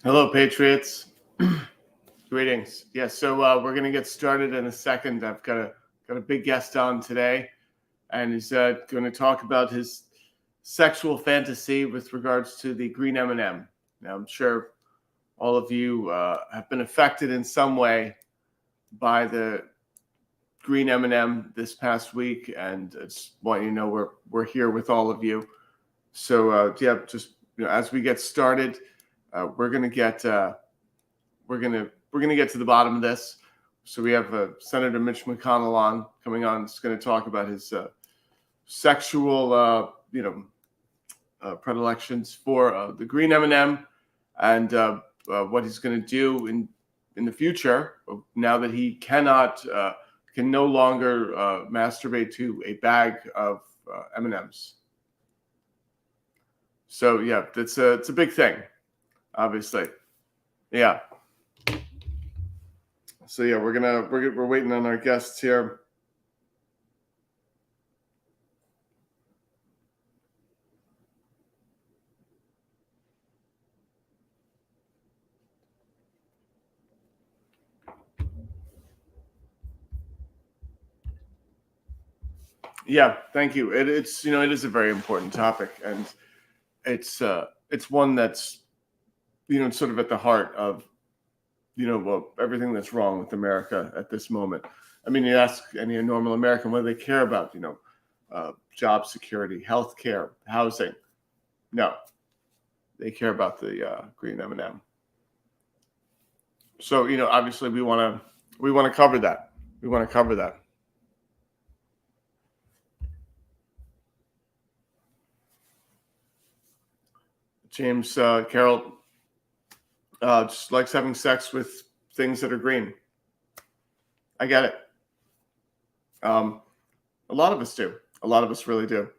Hello, Patriots. Greetings. Yes, so we're going to get started in a second. I've got a big guest on today, and he's going to talk about his sexual fantasy with regards to the green M&M. Now, I'm sure all of you have been affected in some way by the green M&M this past week, and I just want you to know we're here with all of you. So just as we get started, we're gonna get to the bottom of this. So we have Senator Mitch McConnell coming on. He's going to talk about his sexual predilections for the green M&M and what he's going to do in the future now that he can no longer masturbate to a bag of M&Ms. So yeah, it's a big thing, obviously. Yeah. So yeah, we're waiting on our guests here. Yeah, thank you. It is a very important topic, and it's one that's sort of at the heart of everything that's wrong with America at this moment. I mean, you ask any normal American what do they care about, job security, health care, housing. No, they care about the green M&M. So obviously we want to cover that. We want to cover that. James Carroll just likes having sex with things that are green. I get it. A lot of us do. A lot of us really do.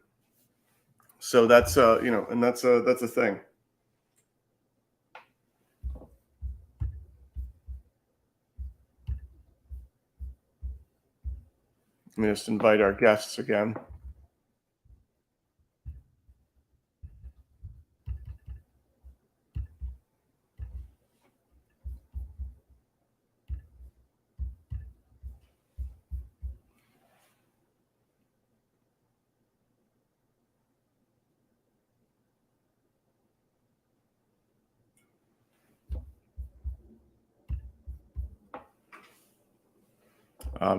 So that's and that's a thing. Let me just invite our guests again.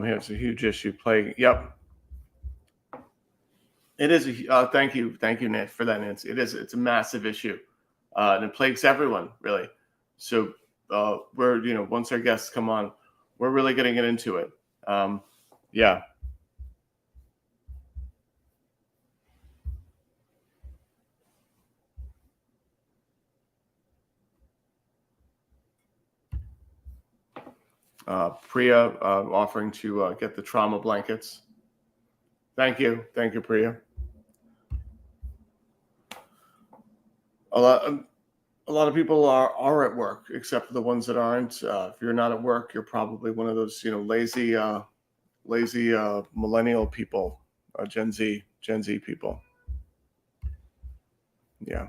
Here's a huge issue plaguing. Yep. It is thank you, Nate, for that, Nancy. It's a massive issue, and it plagues everyone, really. So we're once our guests come on, we're really going to get into it. Yeah. Priya offering to get the trauma blankets. Thank you, Priya. A lot of people are at work, except for the ones that aren't. If you're not at work, you're probably one of those lazy millennial people, Gen Z people. Yeah.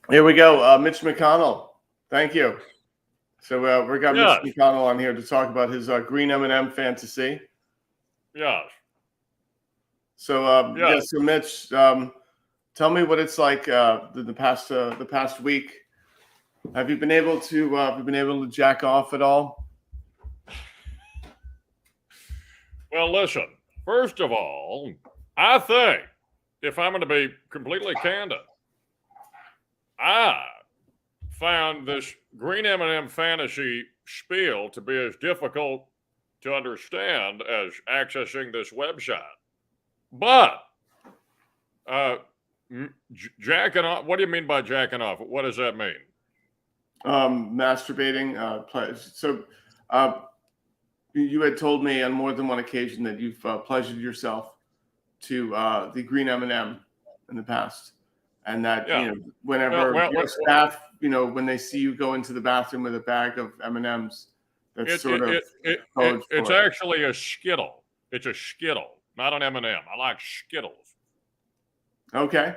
Here we go. Mitch McConnell. Thank you. So we got Mitch McConnell on here to talk about his green M&M fantasy. Yes. So, so Mitch, Tell me what it's like the past week. Have you been able to jack off at all? Well, listen, first of all, I think, if I'm going to be completely candid, I found this green M&M fantasy spiel to be as difficult to understand as accessing this website. But jacking off, what do you mean by jacking off? What does that mean? Masturbating. So you had told me on more than one occasion that you've pleasured yourself to the green M&M in the past, and that whenever your staff, when they see you go into the bathroom with a bag of M&Ms, that's it's actually a Skittle. It's a Skittle, not an M&M. I like Skittles. Okay,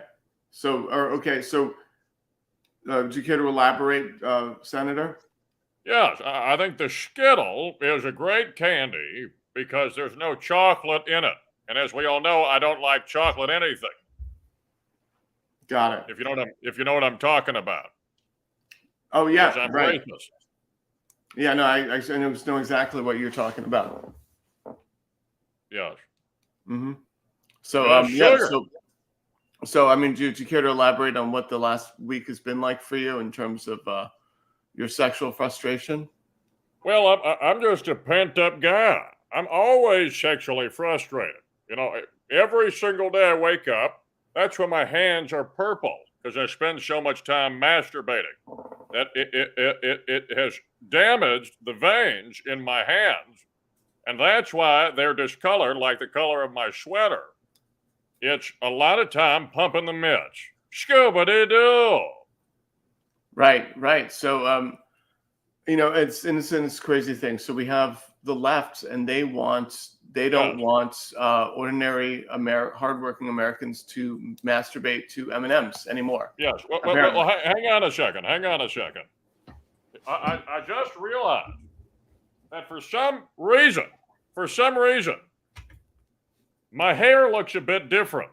so do you care to elaborate, Senator? Yes, I think the Skittle is a great candy because there's no chocolate in it. And as we all know, I don't like chocolate anything. Got it. If you know what I'm talking about. Oh yeah, I'm right. racist. Yeah, no, I know exactly what you're talking about. Yes. Mm-hmm. So sugar. So I mean, do you care to elaborate on what the last week has been like for you in terms of your sexual frustration? Well, I'm just a pent-up guy. I'm always sexually frustrated. Every single day I wake up, that's when my hands are purple because I spend so much time masturbating that it has damaged the veins in my hands, and that's why they're discolored like the color of my sweater. It's a lot of time pumping the Mitch. Scooby-Doo. Right. So, it's in a sense crazy thing. So we have the left, and they don't want ordinary hardworking Americans to masturbate to M&Ms anymore. Yes. Well, hang on a second. I just realized that for some reason, my hair looks a bit different.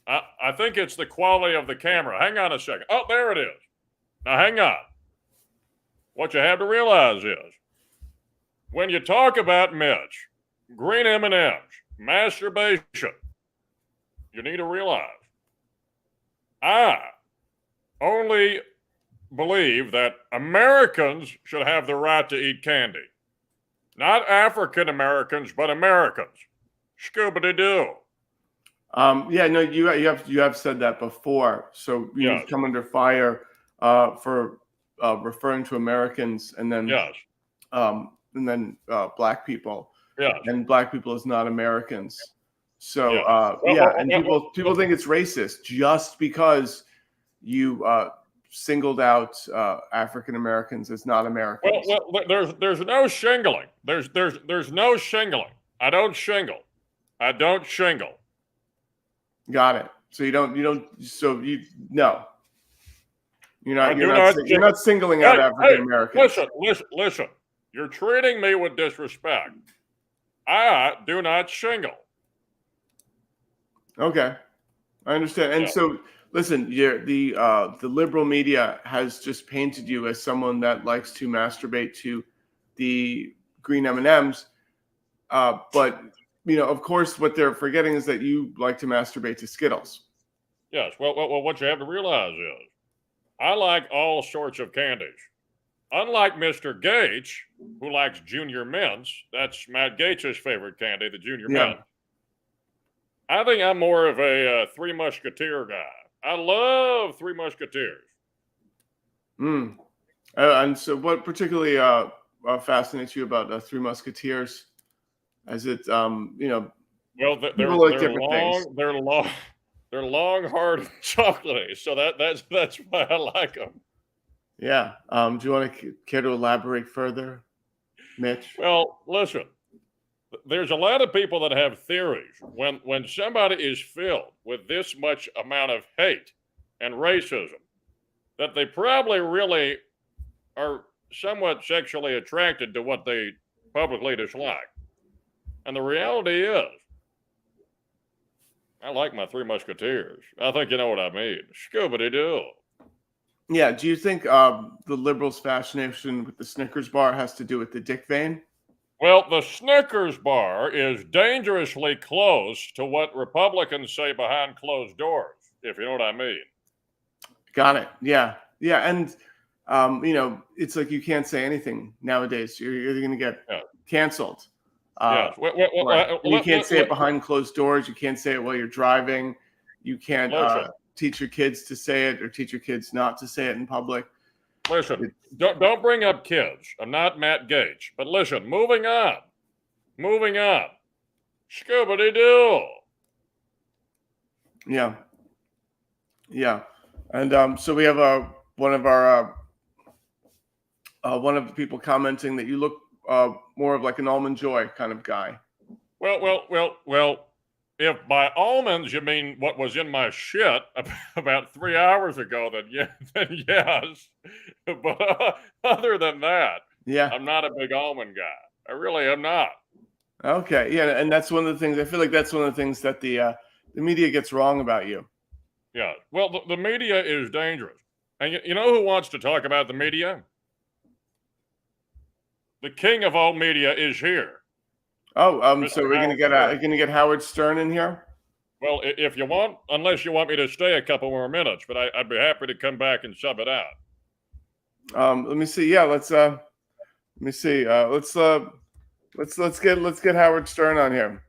I think it's the quality of the camera. Hang on a second. Oh, there it is. Now, hang on. What you have to realize is, when you talk about Mitch, green M&Ms, masturbation, you need to realize, I only believe that Americans should have the right to eat candy. Not African Americans, but Americans. Scooby-Doo. You have said that before. So you've come under fire for referring to Americans and then black people. Yes. And black people is not Americans. So people think it's racist just because you singled out African Americans as not Americans. Well, there's no shingling. There's no shingling. I don't shingle. Got it. So you're not singling out African Americans. Listen. You're treating me with disrespect. I do not shingle. Okay, I understand. And so, listen, the liberal media has just painted you as someone that likes to masturbate to the green M&Ms, but of course, what they're forgetting is that you like to masturbate to Skittles. Yes. Well, what you have to realize is, I like all sorts of candies. Unlike Mr. Gates, who likes Junior Mints, that's Matt Gates' favorite candy, the Junior Mint. I think I'm more of a Three Musketeer guy. I love Three Musketeers. And so what particularly fascinates you about Three Musketeers? As it, well, they're like different things. They're long, hard, and chocolatey. So that's why I like them. Yeah. Do you want to care to elaborate further, Mitch? Well, listen. There's a lot of people that have theories. When somebody is filled with this much amount of hate and racism, that they probably really are somewhat sexually attracted to what they publicly dislike. And the reality is, I like my Three Musketeers. I think you know what I mean. Scoobity-doo. Yeah. Do you think the liberals' fascination with the Snickers bar has to do with the dick vein? Well, the Snickers bar is dangerously close to what Republicans say behind closed doors, if you know what I mean. Got it. Yeah. Yeah. And, it's like you can't say anything nowadays. You're going to get Yeah. canceled. Yes. And you can't say it behind closed doors. You can't say it while you're driving. You can't teach your kids to say it or teach your kids not to say it in public. Listen, don't bring up kids. I'm not Matt Gaetz. But listen, moving on. Scoobity-doo. Yeah. Yeah. And so we have one of the people commenting that you look more of like an Almond Joy kind of guy. Well. If by almonds you mean what was in my shit about 3 hours ago, then yes. But other than that, Yeah. I'm not a big almond guy. I really am not. Okay. Yeah, and that's one of the things. I feel like that's one of the things that the media gets wrong about you. Yeah. Well, the media is dangerous. And you know who wants to talk about the media? The king of all media is here. Oh, Mr. so we're gonna get Howard Stern in here. Well, if you want, unless you want me to stay a couple more minutes, but I'd be happy to come back and sub it out. Let me see. Yeah, let's let me see. Let's get Howard Stern on here.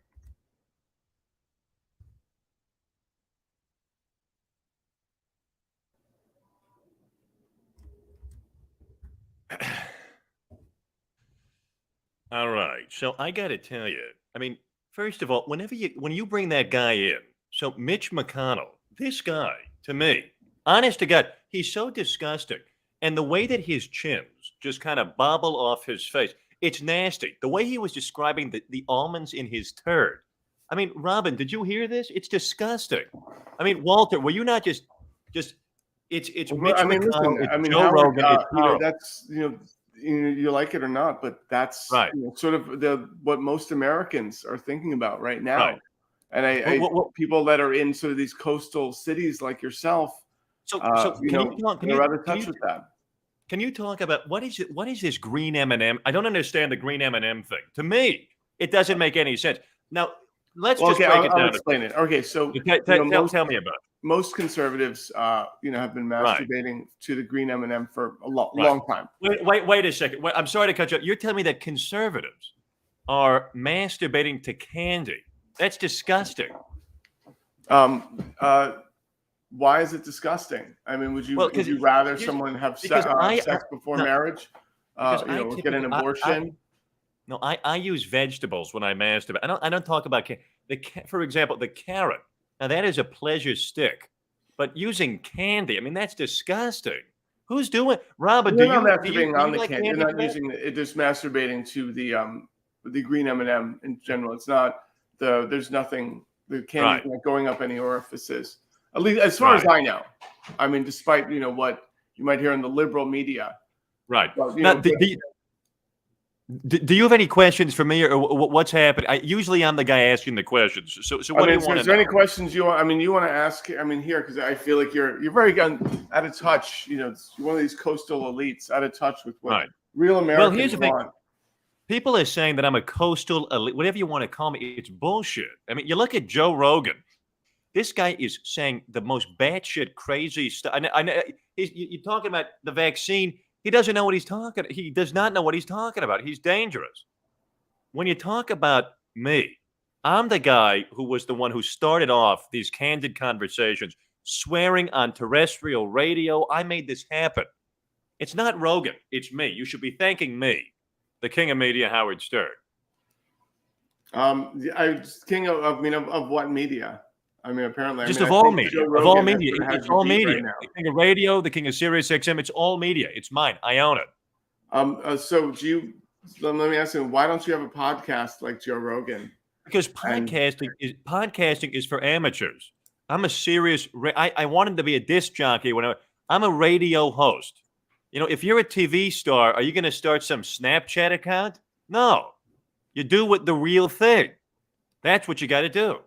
All right. So I got to tell you, I mean, first of all, when you bring that guy in, so Mitch McConnell, this guy, to me, honest to God, he's so disgusting. And the way that his chins just kind of bobble off his face, it's nasty. The way he was describing the almonds in his turd. I mean, Robin, did you hear this? It's disgusting. I mean, Walter, were you not just it's Mitch McConnell, it's Joe Howard, Rogan, it's horrible. that's you like it or not, but that's Right. Sort of what most Americans are thinking about right now. Right. And people that are in sort of these coastal cities like yourself, So they're out of touch with that. Can you talk about what is this green M&M? I don't understand the green M&M thing. To me, it doesn't make any sense. Now, let's just break it down. I'll explain it. Okay, so tell me about it. Most conservatives, have been masturbating to the green M&M for a long time. Wait a second. I'm sorry to cut you off. You're telling me that conservatives are masturbating to candy? That's disgusting. Why is it disgusting? I mean, would you rather someone have sex before marriage? Get an abortion? I use vegetables when I masturbate. I don't talk about for example, the carrot. Now that is a pleasure stick, but using candy, I mean, that's disgusting. Who's doing? Robin, You're not masturbating on the candy. You're not using it. Just masturbating to the green M&M in general. It's not there's nothing. The candy's not going up any orifices. At least as far as I know. I mean, despite what you might hear in the liberal media. Right. Now, do you have any questions for me, or what's happening? Usually I'm the guy asking the questions. So what do you want to know? Is there any questions you want? I mean, you want to ask? I mean, here, because I feel like you're very out of touch. You're one of these coastal elites, out of touch with what real Americans here's the want. thing. People are saying that I'm a coastal elite, whatever you want to call me. It's bullshit. I mean, you look at Joe Rogan. This guy is saying the most batshit crazy stuff. I know you're talking about the vaccine. He doesn't know what he's talking. He does not know what he's talking about. He's dangerous. When you talk about me, I'm the guy who was the one who started off these candid conversations, swearing on terrestrial radio. I made this happen. It's not Rogan. It's me. You should be thanking me, the king of media, Howard Stern. King of what media? I mean, apparently, of all media. Of all media. It's all media. The king of radio, the king of Sirius XM. It's all media. It's mine. I own it. So let me ask you, why don't you have a podcast like Joe Rogan? Because podcasting is for amateurs. I'm a serious. I wanted to be a disc jockey I'm a radio host. If you're a TV star, are you going to start some Snapchat account? No. You do the real thing. That's what you got to do.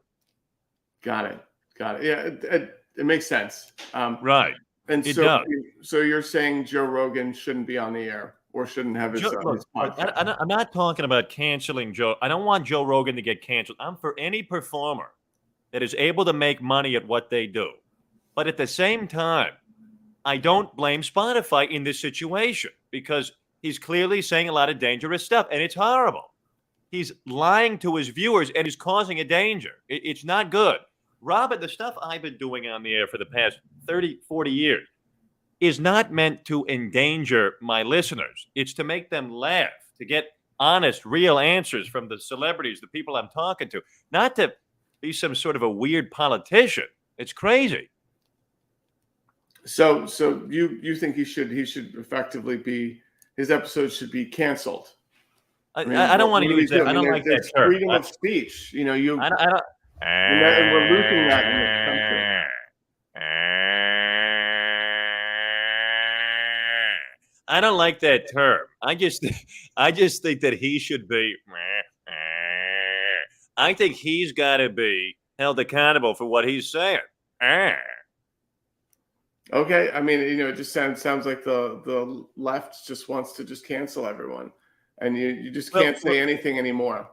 Got it. Yeah, it makes sense. Right. And It so, does. so you're saying Joe Rogan shouldn't be on the air or shouldn't have his Look, podcast? I'm not talking about canceling Joe. I don't want Joe Rogan to get canceled. I'm for any performer that is able to make money at what they do. But at the same time, I don't blame Spotify in this situation because he's clearly saying a lot of dangerous stuff, and it's horrible. He's lying to his viewers, and he's causing a danger. It's not good. Robert, the stuff I've been doing on the air for the past 30, 40 years is not meant to endanger my listeners. It's to make them laugh, to get honest, real answers from the celebrities, the people I'm talking to, not to be some sort of a weird politician. It's crazy. So you think he should effectively be, his episode should be canceled? I don't want to use that. I don't like that term. Freedom of speech. You know, I don't. we're losing that in this country. I don't like that term. I just think that he should be. I think he's got to be held accountable for what he's saying. Okay, I mean, it just sounds like the left just wants to just cancel everyone, and you just can't say anything anymore.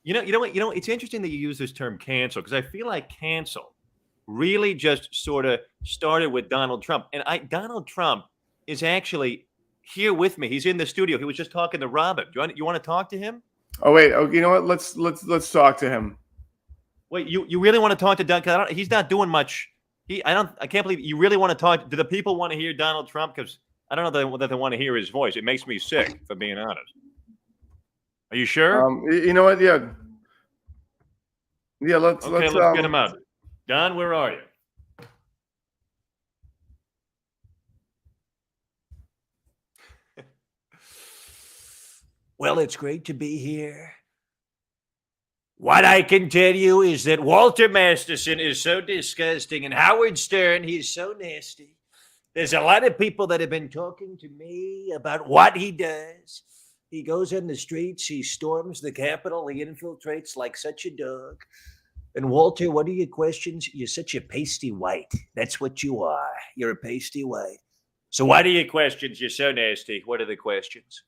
You know what? It's interesting that you use this term cancel because I feel like cancel really just sort of started with Donald Trump, and Donald Trump is actually here with me. He's in the studio. He was just talking to Robin. You want to talk to him? Oh wait, you know what? Let's talk to him. Wait, you really want to talk to Donald? He's not doing much. I can't believe you really want to talk. Do the people want to hear Donald Trump? Because I don't know that they want to hear his voice. It makes me sick, for being honest. Are you sure? You know what? Yeah. Let's get him out. Don, where are you? Well, it's great to be here. What I can tell you is that Walter Masterson is so disgusting and Howard Stern, he's so nasty. There's a lot of people that have been talking to me about what he does. He goes in the streets, he storms the Capitol, he infiltrates like such a dog. And Walter, what are your questions? You're such a pasty white. That's what you are. You're a pasty white. So what are your questions? You're so nasty. What are the questions?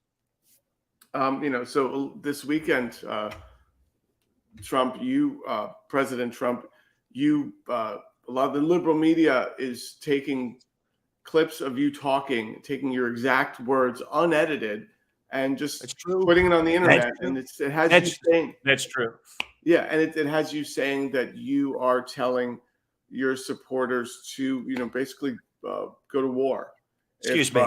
So this weekend, President Trump, a lot of the liberal media is taking clips of you talking, taking your exact words unedited, and just putting it on the internet. And it has you saying that's true. Yeah, and it has you saying that you are telling your supporters to, basically go to war. Excuse me,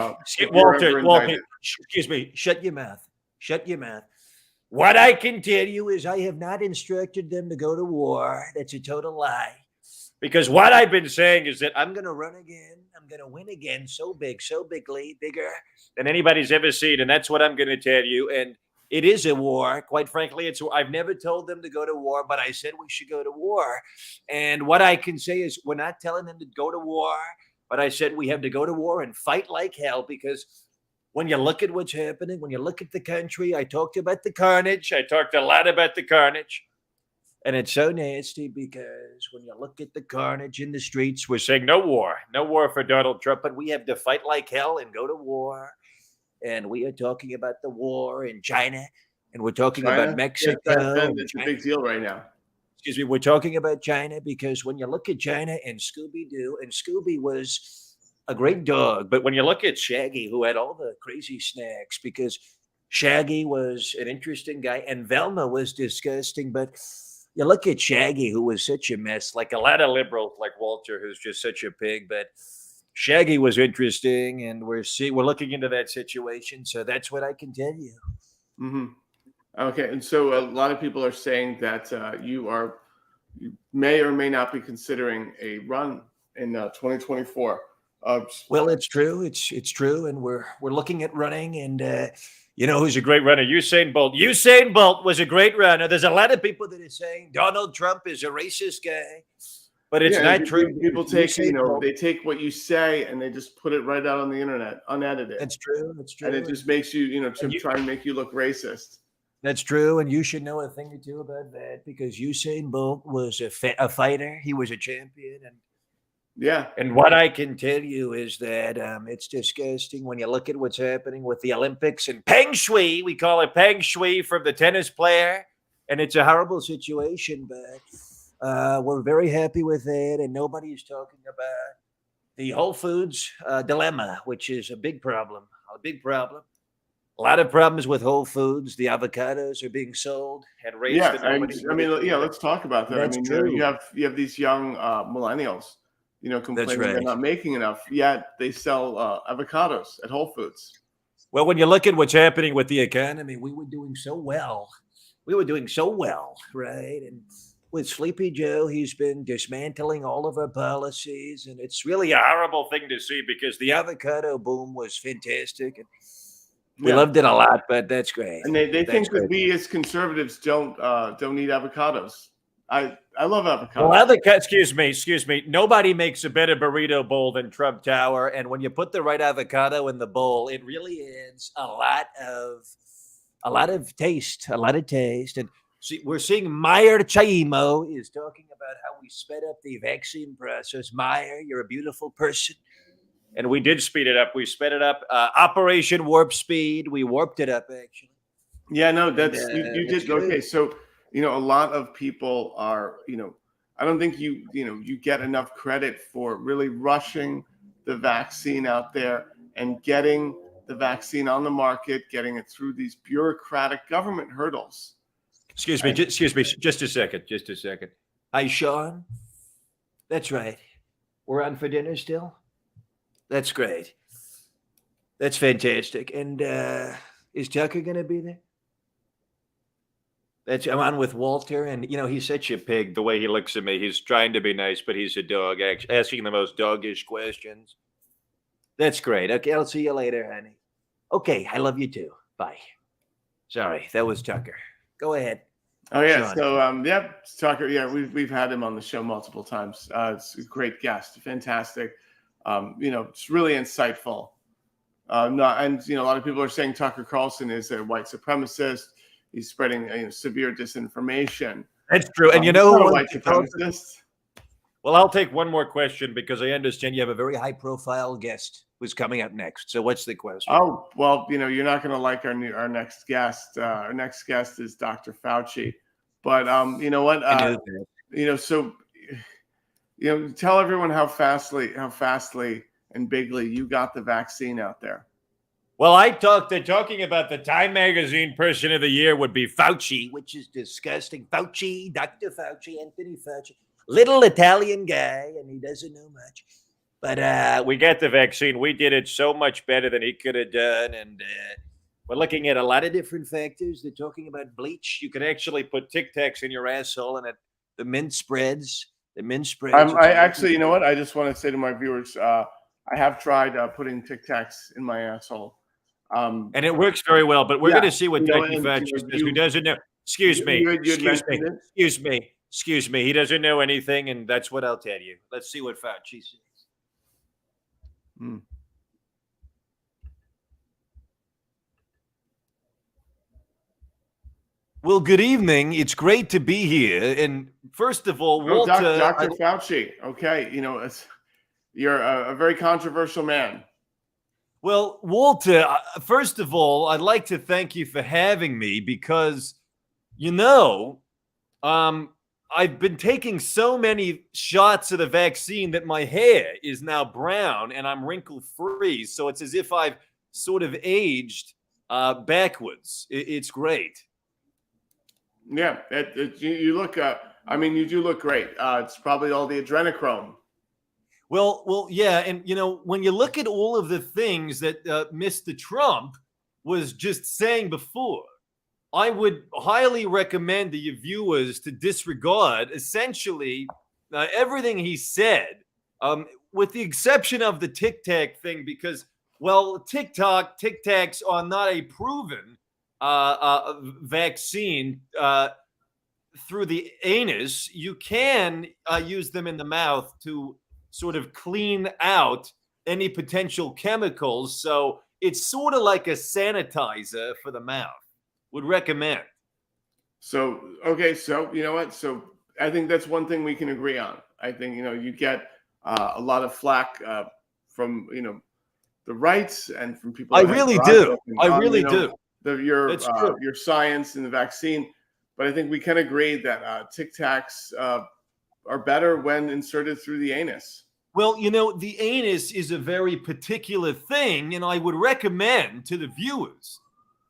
Walter. Excuse me. Shut your mouth. Shut your mouth. What I can tell you is I have not instructed them to go to war. That's a total lie. Because what I've been saying is that I'm going to run again. I'm going to win again so bigly, bigger than anybody's ever seen. And that's what I'm going to tell you. And it is a war. Quite frankly, I've never told them to go to war, but I said we should go to war. And what I can say is we're not telling them to go to war, but I said we have to go to war and fight like hell because when you look at what's happening, when you look at the country, I talked about the carnage. I talked a lot about the carnage. And it's so nasty because when you look at the carnage in the streets, we're saying no war for Donald Trump, but we have to fight like hell and go to war. And we are talking about the war in China, and we're talking about Mexico. It's a big deal right now. Excuse me, we're talking about China because when you look at China and Scooby-Doo, and Scooby was a great dog, but when you look at Shaggy, who had all the crazy snacks, because Shaggy was an interesting guy, and Velma was disgusting, but you look at Shaggy, who was such a mess, like a lot of liberals like Walter, who's just such a pig, but Shaggy was interesting, and we're looking into that situation, so that's what I can tell you. Mm-hmm. Okay, and so a lot of people are saying that you may or may not be considering a run in 2024. Well, it's true. It's true, and we're looking at running. And you know who's a great runner? Usain Bolt. Usain Bolt was a great runner. There's a lot of people that are saying Donald Trump is a racist guy, but it's not true. People take they take what you say and they just put it right out on the internet, unedited. That's true. That's true. And it just makes you to try and make you look racist. That's true, and you should know a thing or two about that because Usain Bolt was a fighter. He was a champion, Yeah. and what I can tell you is that it's disgusting when you look at what's happening with the Olympics and Peng Shui. We call it Peng Shui from the tennis player, and it's a horrible situation, but we're very happy with it, and nobody's talking about the Whole Foods dilemma, which is a big problem. A big problem. A lot of problems with Whole Foods. The avocados are being sold at rates Yeah, that I nobody. mean, yeah. Let's talk about that. I That's mean, true. you have these young millennials, complaining they're right. not making enough, yet they sell avocados at Whole Foods. Well, when you look at what's happening with the economy, we were doing so well. We were doing so well, right? And with Sleepy Joe, he's been dismantling all of our policies, and it's really a horrible thing to see because the avocado boom was fantastic, and we Yeah. loved it a lot. But that's great. And they That's think that great. we as conservatives don't eat avocados. I love avocados. Well, avocado. Excuse me. Nobody makes a better burrito bowl than Trump Tower, and when you put the right avocado in the bowl, it really adds a lot of taste, And see, we're seeing Meyer Chaimo is talking about how we sped up the vaccine process. Meyer, you're a beautiful person, and we did speed it up. We sped it up. Operation Warp Speed. We warped it up actually. Yeah, no, that's you that's did good. okay. So a lot of people are I don't think you get enough credit for really rushing the vaccine out there and getting the vaccine on the market, getting it through these bureaucratic government hurdles. Excuse me, just a second. Hi, Sean. That's right. We're on for dinner still? That's great. That's fantastic. And is Tucker going to be there? I'm on with Walter, and he's such a pig the way he looks at me. He's trying to be nice, but he's a dog, asking the most doggish questions. That's great. Okay, I'll see you later, honey. Okay, I love you too. Bye. Sorry, that was Tucker. Go ahead. Oh yeah, Sean. so Tucker. Yeah, we've had him on the show multiple times. It's a great guest, fantastic. It's really insightful. A lot of people are saying Tucker Carlson is a white supremacist. He's spreading severe disinformation. That's true, and he's not a what? white supremacist. Well, I'll take one more question because I understand you have a very high-profile guest who's coming up next. So, what's the question? Oh well, you're not going to like our next guest. Our next guest is Dr. Fauci. But you know what? I knew that. So tell everyone how fastly and bigly you got the vaccine out there. Well, they're talking about the Time Magazine Person of the Year would be Fauci, which is disgusting. Fauci, Dr. Fauci, Anthony Fauci, little Italian guy, and he doesn't know much. But we got the vaccine. We did it so much better than he could have done, and we're looking at a lot of different factors. They're talking about bleach. You can actually put Tic Tacs in your asshole, and the mint spreads. I actually, you know what? I just want to say to my viewers, I have tried putting Tic Tacs in my asshole. And it works very well, but we're going to see what Dr. Fauci says, who doesn't know. Excuse me. He doesn't know anything, and that's what I'll tell you. Let's see what Fauci says. Well, good evening. It's great to be here. And first of all, Walter, Dr. Fauci. Okay, you're a very controversial man. Well, Walter, first of all, I'd like to thank you for having me because, I've been taking so many shots of the vaccine that my hair is now brown and I'm wrinkle-free. So it's as if I've sort of aged backwards. It's great. Yeah, you look. You do look great. It's probably all the adrenochrome. Well, yeah, and when you look at all of the things that Mr. Trump was just saying before, I would highly recommend to your viewers to disregard essentially everything he said, with the exception of the Tic Tac thing, because, well, Tic Tacs are not a proven vaccine through the anus. You can use them in the mouth to sort of clean out any potential chemicals. So it's sort of like a sanitizer for the mouth. Would recommend. So, okay, so you know what? So I think that's one thing we can agree on. I think, you get a lot of flack from, the rights and from people I that have really do. broadcasting I on, really do. That's true. your science and the vaccine. But I think we can agree that Tic Tacs are better when inserted through the anus. Well, the anus is a very particular thing, and I would recommend to the viewers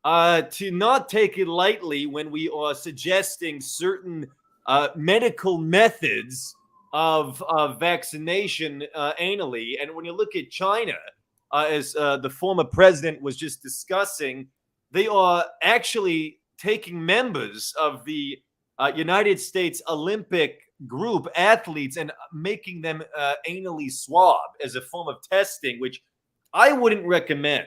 to not take it lightly when we are suggesting certain medical methods of vaccination anally. And when you look at China, as the former president was just discussing, they are actually taking members of the United States Olympic group athletes and making them anally swab as a form of testing, which I wouldn't recommend.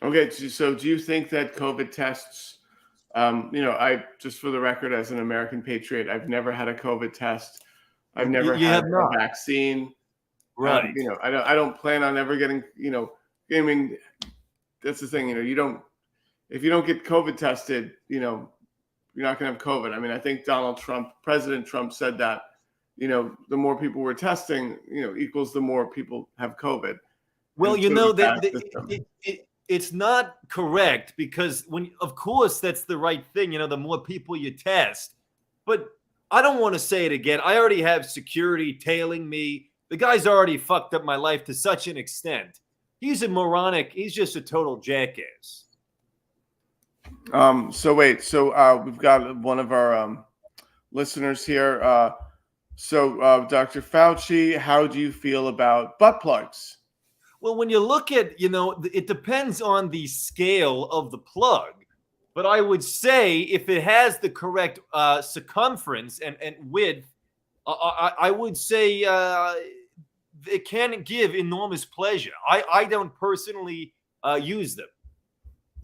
Okay, so do you think that COVID tests, I just for the record, as an American patriot, I've never had a COVID test. I've never You had have not. a vaccine. Right. I don't plan on ever getting, I mean, that's the thing, if you don't get COVID tested, you're not going to have COVID. I mean, I think President Trump said that, the more people we're testing, equals the more people have COVID. Well, And so it's not correct because of course, that's the right thing. The more people you test, but I don't want to say it again. I already have security tailing me. The guy's already fucked up my life to such an extent. He's a moronic. He's just a total jackass. So we've got one of our listeners here. Dr. Fauci, how do you feel about butt plugs? Well, when you look at, it depends on the scale of the plug. But I would say if it has the correct circumference and width, I would say it can give enormous pleasure. I don't personally use them.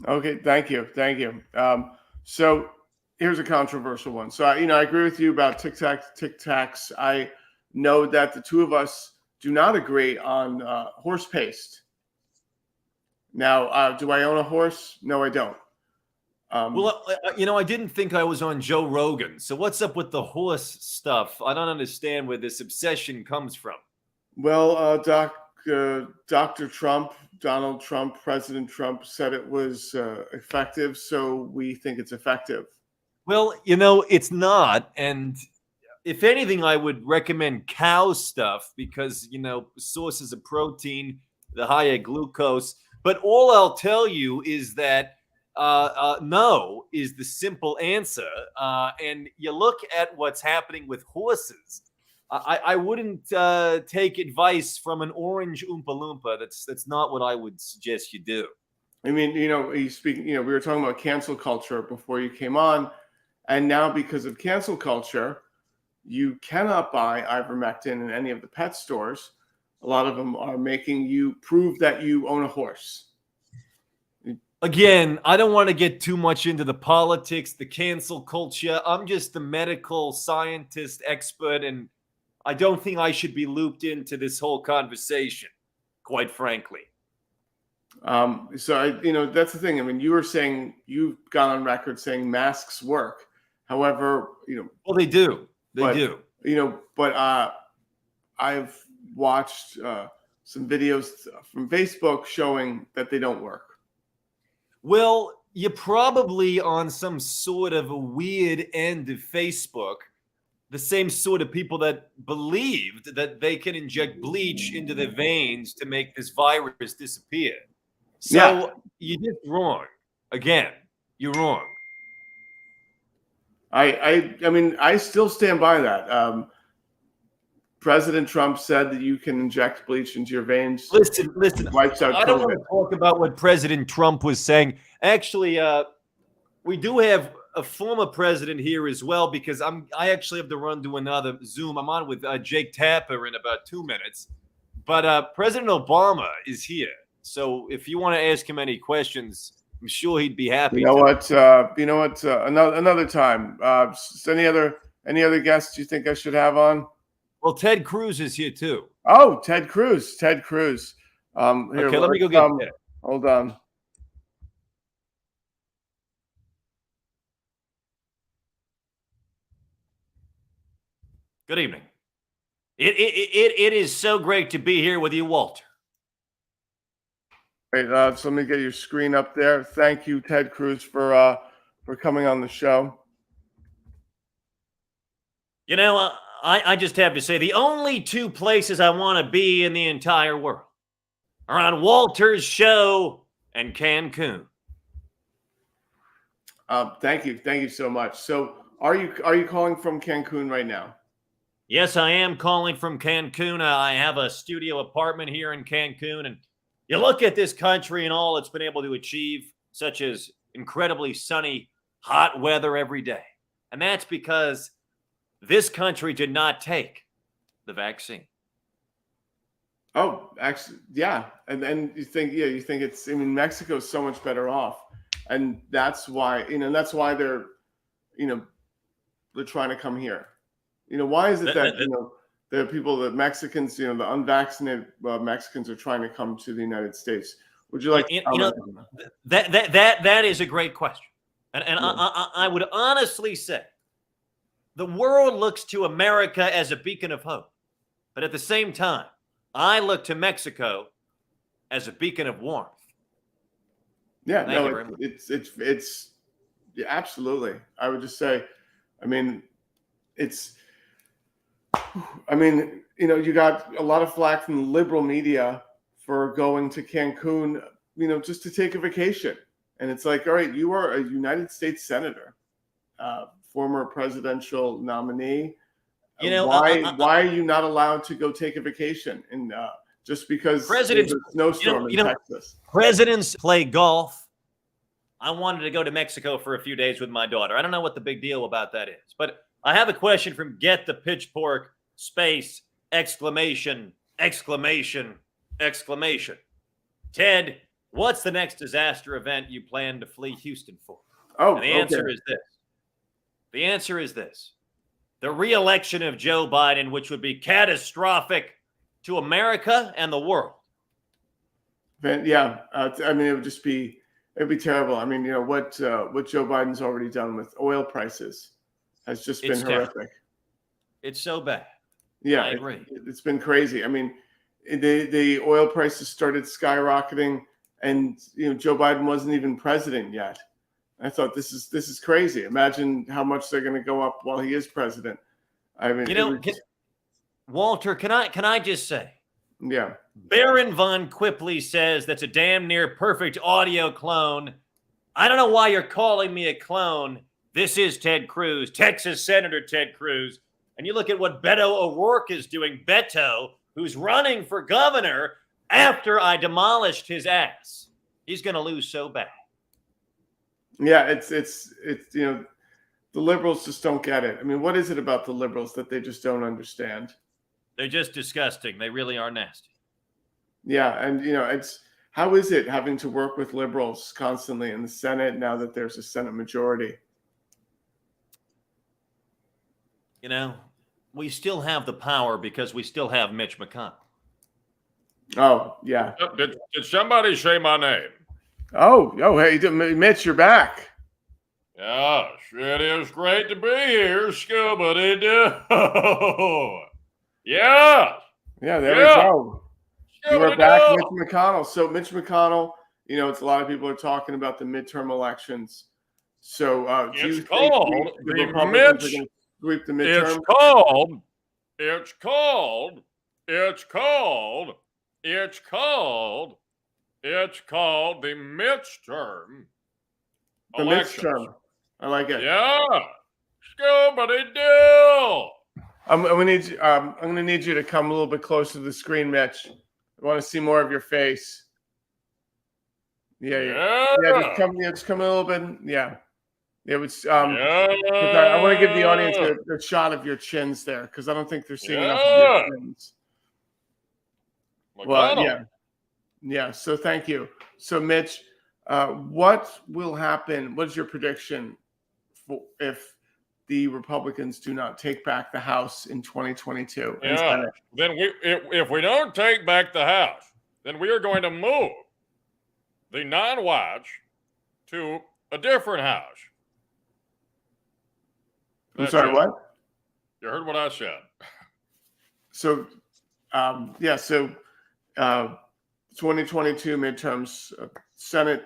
Okay, thank you. So here's a controversial one. So I agree with you about Tic Tacs. I know that the two of us do not agree on horse paste. Now, do I own a horse? No, I don't. I didn't think I was on Joe Rogan. So what's up with the horse stuff? I don't understand where this obsession comes from. Well, Dr. Trump, Donald Trump, President Trump said it was effective, so we think it's effective. Well, it's not. And if anything, I would recommend cow stuff because, sources of protein, the higher glucose. But all I'll tell you is that no is the simple answer. And you look at what's happening with horses. I wouldn't take advice from an orange Oompa Loompa. That's not what I would suggest you do. I mean, we were talking about cancel culture before you came on. And now because of cancel culture, you cannot buy ivermectin in any of the pet stores. A lot of them are making you prove that you own a horse. Again, I don't want to get too much into the politics, the cancel culture. I'm just the medical scientist expert, and I don't think I should be looped into this whole conversation, quite frankly. That's the thing. I mean, you were saying you've gone on record saying masks work. However, well, they do. They do. But I've watched some videos from Facebook showing that they don't work. Well, you're probably on some sort of a weird end of Facebook. The same sort of people that believed that they can inject bleach into their veins to make this virus disappear. So You're just wrong. Again, you're wrong. I still stand by that. President Trump said that you can inject bleach into your veins. Listen. Wipes out I don't COVID. want to talk about what President Trump was saying. Actually, we do have a former president here as well because I actually have to run to another Zoom. I'm on with Jake Tapper in about 2 minutes. But President Obama is here. So if you want to ask him any questions, I'm sure he'd be happy. Another time. Any other guests you think I should have on? Well, Ted Cruz is here too. Oh, Ted Cruz. Here, okay, let me go get Ted. Hold on. Good evening. It is so great to be here with you, Walter. Great. So let me get your screen up there. Thank you, Ted Cruz, for coming on the show. You know, I just have to say the only two places I want to be in the entire world are on Walter's show and Cancun. Thank you so much. So are you calling from Cancun right now? Yes, I am calling from Cancun. I have a studio apartment here in Cancun, and you look at this country and all it's been able to achieve, such as incredibly sunny, hot weather every day. And that's because this country did not take the vaccine. Oh, actually, yeah. And then you think it's, I mean, Mexico's so much better off. And that's why, that's why they're trying to come here. Why is it that, the people, the Mexicans, the unvaccinated Mexicans are trying to come to the United States? Would you like to comment on that? That is a great question. And I would honestly say the world looks to America as a beacon of hope. But at the same time, I look to Mexico as a beacon of warmth. Yeah, it's yeah, absolutely. I would just say, you got a lot of flack from the liberal media for going to Cancun, just to take a vacation. And it's like, all right, you are a United States senator, former presidential nominee. Why are you not allowed to go take a vacation? And just because there's a snowstorm in Texas. Presidents play golf. I wanted to go to Mexico for a few days with my daughter. I don't know what the big deal about that is, but I have a question from Get the Pitchfork space exclamation exclamation exclamation. Ted, what's the next disaster event you plan to flee Houston for? Oh, and the answer is this. The answer is this. The re-election of Joe Biden, which would be catastrophic to America and the world. Yeah, it'd be terrible. What Joe Biden's already done with oil prices has just been horrific. Terrible. It's so bad. Yeah, I agree. It's been crazy. The oil prices started skyrocketing, and Joe Biden wasn't even president yet. I thought this is crazy. Imagine how much they're going to go up while he is president. Walter, can I just say? Yeah. Baron von Quipley says that's a damn near perfect audio clone. I don't know why you're calling me a clone. This is Ted Cruz, Texas Senator Ted Cruz. And you look at what Beto O'Rourke is doing. Beto, who's running for governor after I demolished his ass. He's going to lose so bad. Yeah, it's the liberals just don't get it. What is it about the liberals that they just don't understand? They're just disgusting. They really are nasty. Yeah, and it's how is it having to work with liberals constantly in the Senate now that there's a Senate majority? We still have the power because we still have Mitch McConnell. Oh, yeah. Did somebody say my name? Oh, hey, Mitch, you're back. Yes, it is great to be here, Scooby-Doo. Yes. Yeah, there we go. You are back, Mitch McConnell. So Mitch McConnell, it's a lot of people are talking about the midterm elections. So it's called the Republicans are going to sweep the midterm? It's called the midterm. The midterm. I like it. Yeah. Scooby-Doo. I'm gonna need you to come a little bit closer to the screen, Mitch. I want to see more of your face. Yeah. Just come a little bit. Yeah. It was. I want to give the audience a shot of your chins there because I don't think they're seeing enough of your chins. Well, yeah. So thank you. So Mitch, what will happen? What is your prediction if the Republicans do not take back the House in 2022? Yeah. Then if we don't take back the House, then we are going to move the non-watch to a different House. I'm sorry, what? You heard what I said. So, yeah. So, 2022 midterms, Senate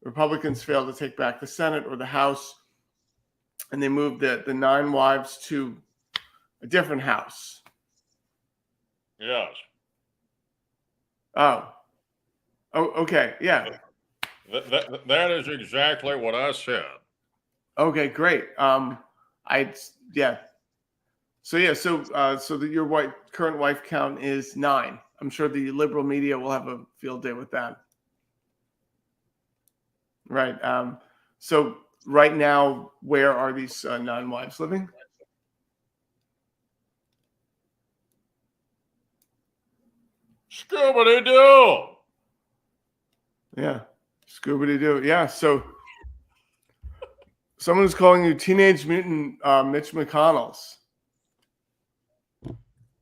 Republicans failed to take back the Senate or the House, and they moved the 9 wives to a different house. Yes. Oh, okay, yeah. That is exactly what I said. Okay, great. Yeah. So yeah, so your current wife count is 9. I'm sure the liberal media will have a field day with that. Right. So right now, where are these 9 wives living? Scooby-Doo! Yeah, Scooby-Doo. Yeah. So someone's calling you Teenage Mutant Mitch McConnells.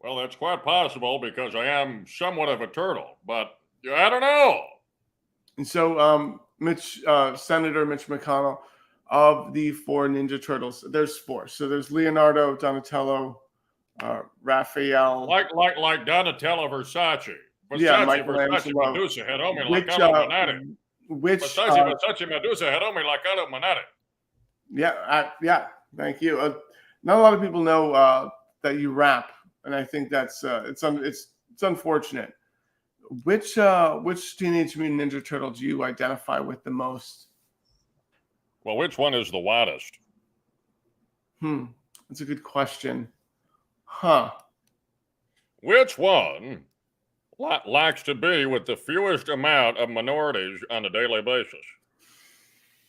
Well, that's quite possible because I am somewhat of a turtle, but I don't know. And so, Senator Mitch McConnell, of the 4 Ninja Turtles, there's 4. So there's Leonardo, Donatello, Raphael. Like Donatello Versace. Yeah, Versace, Michelangelo. Medusa, Heromi, like Which, Illuminati. which, Versace, Medusa, Heromi, like Illuminati. yeah. Thank you. Not a lot of people know that you rap, and I think that's it's unfortunate. Which Teenage Mutant Ninja Turtle do you identify with the most? Well, which one is the widest? That's a good question. Huh. Which one likes to be with the fewest amount of minorities on a daily basis?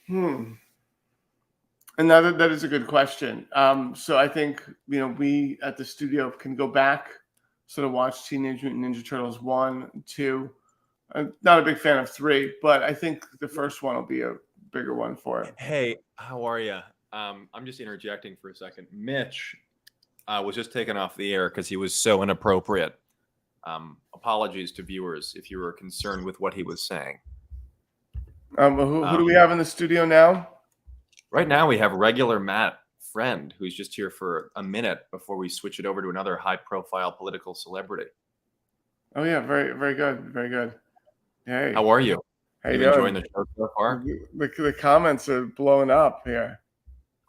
And that is a good question. So I think we at the studio can go back, sort of watch Teenage Mutant Ninja Turtles 1, 2. I'm not a big fan of 3, but I think the first one will be a bigger one for it. Hey, how are you? I'm just interjecting for a second. Mitch was just taken off the air because he was so inappropriate. Apologies to viewers if you were concerned with what he was saying. Who do we have in the studio now? Right now, we have regular Matt Friend, who's just here for a minute before we switch it over to another high-profile political celebrity. Oh yeah, very very good, very good. Hey, How are you? how You you doing? enjoying the show so far? The comments are blowing up here.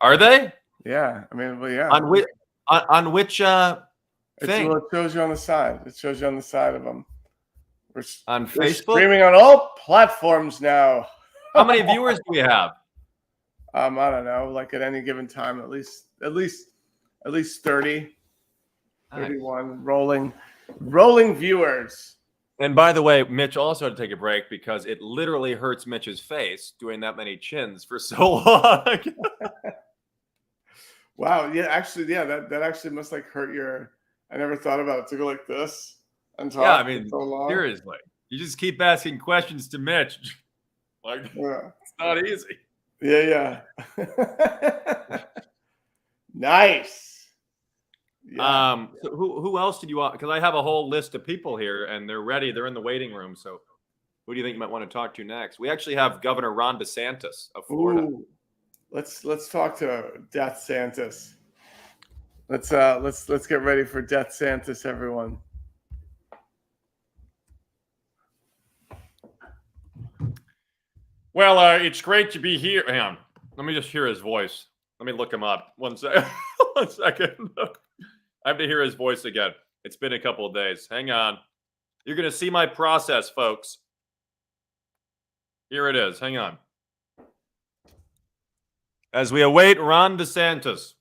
Are they? Yeah, I mean, well, yeah. On which thing? It shows you on the side. It shows you on the side of them. We're On we're Facebook? streaming on all platforms now. How many viewers do we have? I don't know, like at any given time, at least 30, 31 rolling viewers. And by the way, Mitch also had to take a break because it literally hurts Mitch's face doing that many chins for so long. Wow, yeah, actually, yeah, that actually must like hurt your. I never thought about it to go like this and talk. Yeah, I mean, for so long. seriously. You just keep asking questions to Mitch. Like, Yeah. it's not easy. Yeah. Nice. Yeah. So who else did you want? Because I have a whole list of people here, and they're ready. They're in the waiting room. So, who do you think you might want to talk to next? We actually have Governor Ron DeSantis of Florida. Ooh. Let's talk to Death Santis. Let's get ready for Death Santis, everyone. Well, it's great to be here. Hang on. Let me just hear his voice. Let me look him up. One second. One second. I have to hear his voice again. It's been a couple of days. Hang on. You're going to see my process, folks. Here it is. Hang on. As we await Ron DeSantis.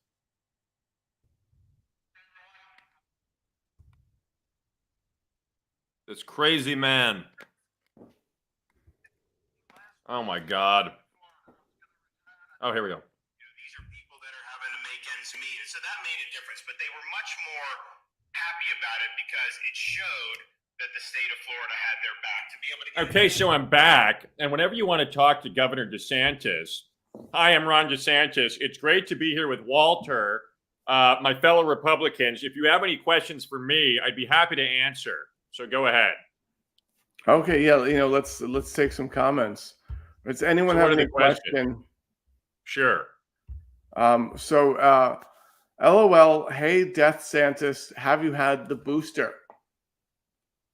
This crazy man. Oh, my God. Oh, here we go. These are people that are having to make ends meet. And so that made a difference. But they were much more happy about it because it showed that the state of Florida had their back to be able to get. Okay, so I'm back. And whenever you want to talk to Governor DeSantis, hi, I'm Ron DeSantis. It's great to be here with Walter, my fellow Republicans. If you have any questions for me, I'd be happy to answer. So go ahead. Okay, yeah, let's take some comments. Does anyone So have what are any the questions? question? Sure. So LOL. Hey, Death Santis, have you had the booster?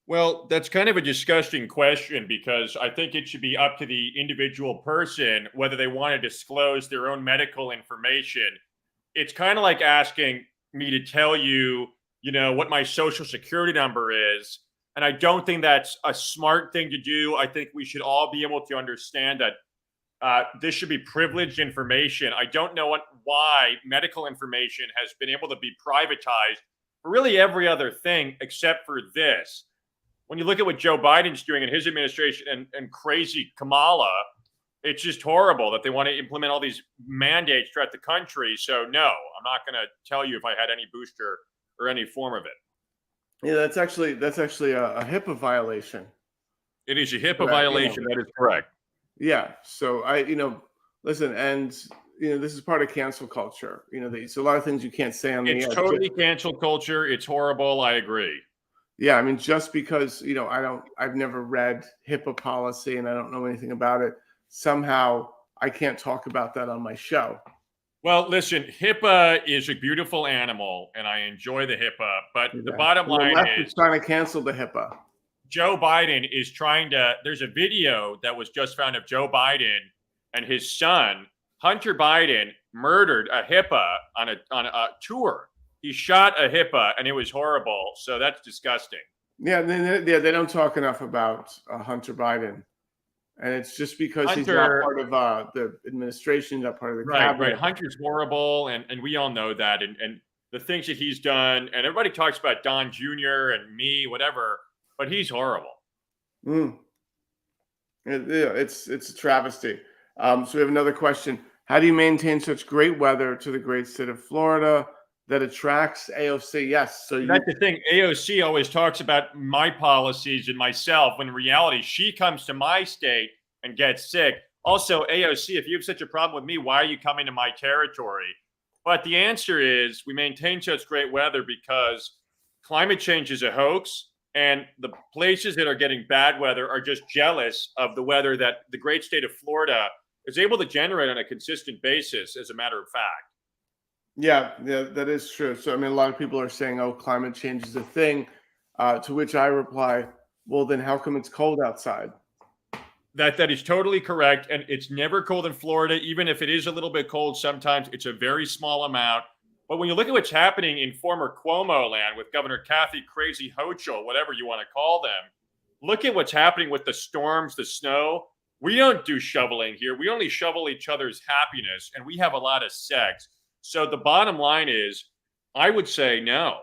Well, that's kind of a disgusting question because I think it should be up to the individual person whether they want to disclose their own medical information. It's kind of like asking me to tell you, what my social security number is. And I don't think that's a smart thing to do. I think we should all be able to understand that this should be privileged information. I don't know why medical information has been able to be privatized for really every other thing except for this. When you look at what Joe Biden's doing in his administration and crazy Kamala, it's just horrible that they want to implement all these mandates throughout the country. So no, I'm not going to tell you if I had any booster or any form of it. Yeah, that's actually a HIPAA violation. It is a HIPAA violation. That is correct. Yeah. So listen, and this is part of cancel culture. There's a lot of things you can't say on the air. It's totally cancel culture. It's horrible. I agree. Yeah, I mean, just because I've never read HIPAA policy and I don't know anything about it, somehow I can't talk about that on my show. Well, listen, HIPAA is a beautiful animal, and I enjoy the HIPAA. But the bottom line is trying to cancel the HIPAA. Joe Biden is trying to. There's a video that was just found of Joe Biden and his son, Hunter Biden, murdered a HIPAA on a tour. He shot a HIPAA, and it was horrible. So that's disgusting. Yeah, they don't talk enough about Hunter Biden, and it's just because he's not part of the administration, not part of the cabinet. Right. Hunter's horrible, and we all know that, and the things that he's done, and everybody talks about Don Jr. and me, whatever, but he's horrible. It's a travesty. So we have another question: how do you maintain such great weather to the great state of Florida that attracts AOC? Yes. So that's the thing. AOC always talks about my policies and myself, when in reality, she comes to my state and gets sick. Also, AOC, if you have such a problem with me, why are you coming to my territory? But the answer is we maintain such great weather because climate change is a hoax, and the places that are getting bad weather are just jealous of the weather that the great state of Florida is able to generate on a consistent basis, as a matter of fact. Yeah, that is true. So, I mean, a lot of people are saying, oh, climate change is a thing, to which I reply, well, then how come it's cold outside? That is totally correct. And it's never cold in Florida. Even if it is a little bit cold, sometimes it's a very small amount. But when you look at what's happening in former Cuomo land with Governor Kathy Crazy Hochul, whatever you want to call them, look at what's happening with the storms, the snow. We don't do shoveling here. We only shovel each other's happiness, and we have a lot of sex. So the bottom line is, I would say no.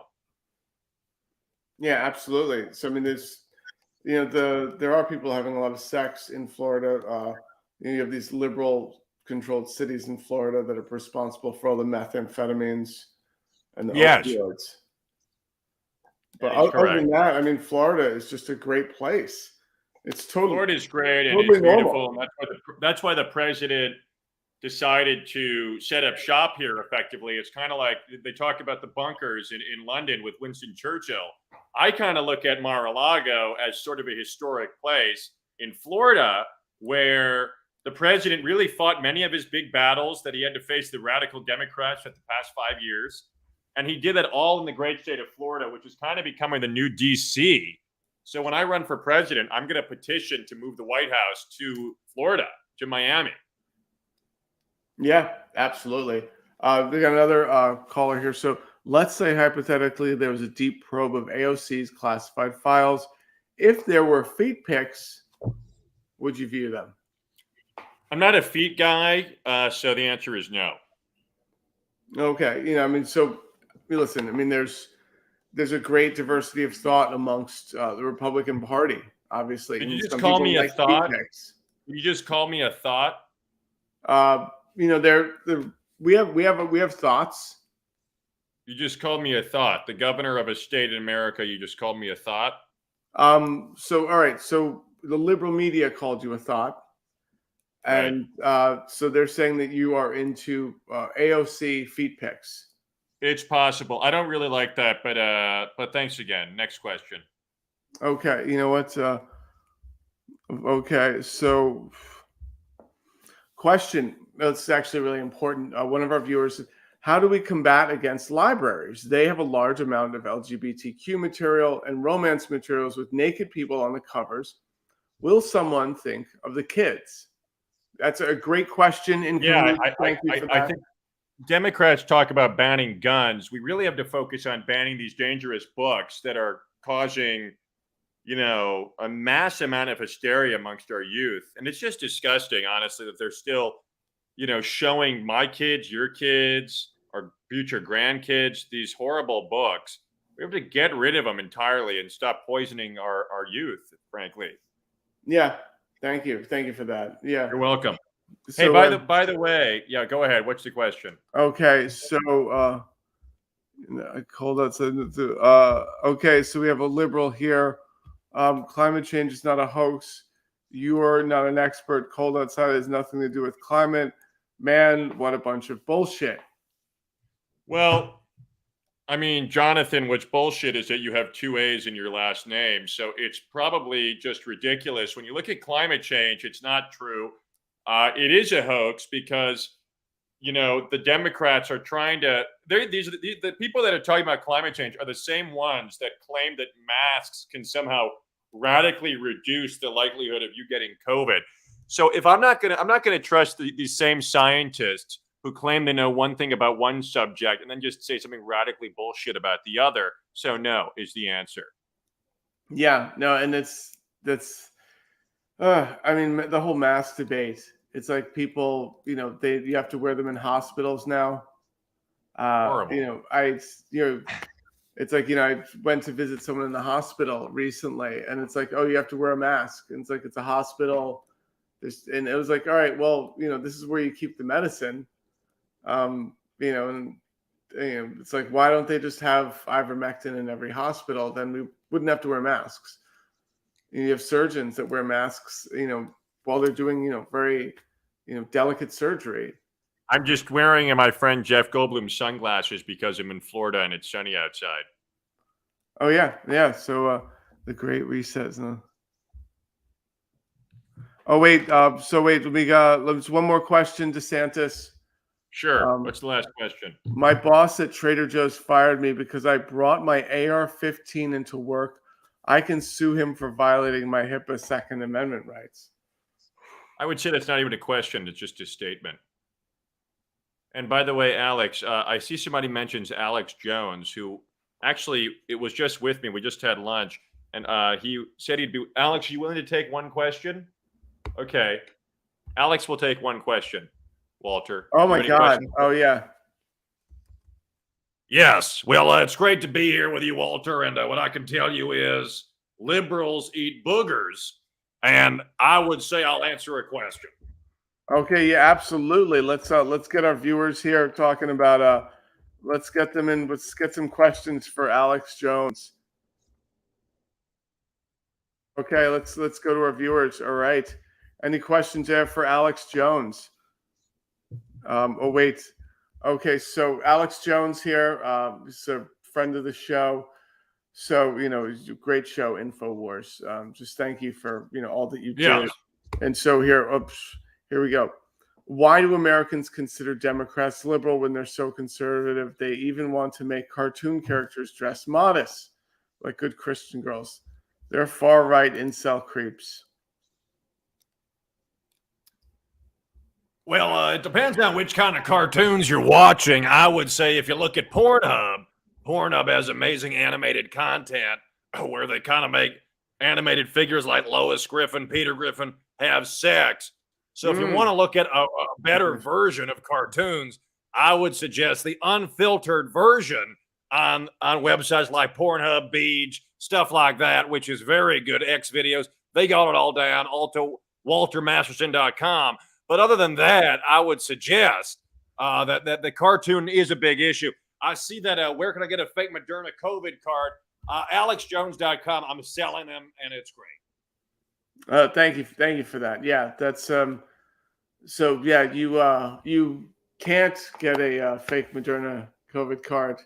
Yeah, absolutely. So I mean, there are people having a lot of sex in Florida. You have these liberal-controlled cities in Florida that are responsible for all the methamphetamines and the opioids. But other than that, I mean, Florida is just a great place. It's totally Florida is great and totally it's beautiful. And that's why the president decided to set up shop here effectively. It's kind of like they talk about the bunkers in London with Winston Churchill. I kind of look at Mar-a-Lago as sort of a historic place in Florida where the president really fought many of his big battles that he had to face the radical Democrats for the past 5 years. And he did that all in the great state of Florida, which is kind of becoming the new DC. So when I run for president, I'm going to petition to move the White House to Florida, to Miami. Yeah, absolutely. We got another caller here. So let's say hypothetically there was a deep probe of AOC's classified files. If there were feet pics, would you view them? I'm not a feet guy, so the answer is no. Okay. I mean, so listen, I mean, there's a great diversity of thought amongst the Republican Party, obviously. Did you just call me a thought? You just call me a thought? We have thoughts. You just called me a thought. The governor of a state in America, you just called me a thought. So all right. So the liberal media called you a thought, and so they're saying that you are into AOC feet pics. It's possible. I don't really like that, but thanks again. Next question. Okay. You know what? Okay. So question. That's actually really important. One of our viewers, How do we combat against libraries? They have a large amount of LGBTQ material and romance materials with naked people on the covers. Will someone think of the kids? That's a great question. Yeah, Thank you for I that. think Democrats talk about banning guns. We really have to focus on banning these dangerous books that are causing, a mass amount of hysteria amongst our youth. And it's just disgusting, honestly, that they're still, showing my kids, your kids, our future grandkids, these horrible books. We have to get rid of them entirely and stop poisoning our youth, frankly. Yeah. Thank you. Thank you for that. Yeah. You're welcome. So, Hey, by the way, yeah, go ahead. What's the question? okay. So, hold on. Okay. So we have a liberal here. Climate change is not a hoax. You are not an expert. Cold outside has nothing to do with climate. Man, what a bunch of bullshit. Well, I mean, Jonathan, what's bullshit is that you have 2 A's in your last name. So it's probably just ridiculous. When you look at climate change, it's not true. It is a hoax because, the Democrats are trying to, the people that are talking about climate change are the same ones that claim that masks can somehow radically reduce the likelihood of you getting COVID. So if I'm not gonna trust these same scientists who claim they know one thing about one subject and then just say something radically bullshit about the other. So no is the answer. Yeah, no, and I mean, the whole mask debate. It's like people, you have to wear them in hospitals now. Horrible. It's like, I went to visit someone in the hospital recently, and it's like, oh, you have to wear a mask, and it's like it's a hospital. And it was like, all right, well, this is where you keep the medicine. And it's like, why don't they just have ivermectin in every hospital? Then we wouldn't have to wear masks. You have surgeons that wear masks, while they're doing, very, delicate surgery. I'm just wearing my friend Jeff Goldblum's sunglasses because I'm in Florida and it's sunny outside. Oh yeah, yeah. So the Great Reset. Oh wait, let's one more question, DeSantis. Sure. What's the last question? My boss at Trader Joe's fired me because I brought my AR-15 into work. I can sue him for violating my HIPAA Second Amendment rights. I would say that's not even a question. It's just a statement. And by the way, Alex, I see somebody mentions Alex Jones, who actually, it was just with me. We just had lunch. And he said he'd be, Alex, are you willing to take one question? Okay. Alex will take one question. Walter. Oh my God. Oh yeah. Yes. Well, it's great to be here with you, Walter. And what I can tell you is liberals eat boogers. And I would say I'll answer a question. Okay. Yeah, absolutely. Let's get our viewers here talking about, let's get them in. Let's get some questions for Alex Jones. Okay. Let's go to our viewers. All right. Any questions there for Alex Jones? Oh, wait. Okay, so Alex Jones here. He's a friend of the show. So, it's a great show, InfoWars. Just thank you for, all that you do. And so here we go. Why do Americans consider Democrats liberal when they're so conservative? They even want to make cartoon characters dress modest, like good Christian girls. They're far-right incel creeps. Well, it depends on which kind of cartoons you're watching. I would say if you look at Pornhub has amazing animated content where they kind of make animated figures like Lois Griffin, Peter Griffin have sex. So if you want to look at a better version of cartoons, I would suggest the unfiltered version on websites like Pornhub, Beach, stuff like that, which is very good. X videos. They got it all down. Also, WalterMasterson.com. But other than that, I would suggest that the cartoon is a big issue. I see that. Where can I get a fake Moderna COVID card? AlexJones.com. I'm selling them, and it's great. Thank you for that. Yeah, that's so yeah, you can't get a fake Moderna COVID card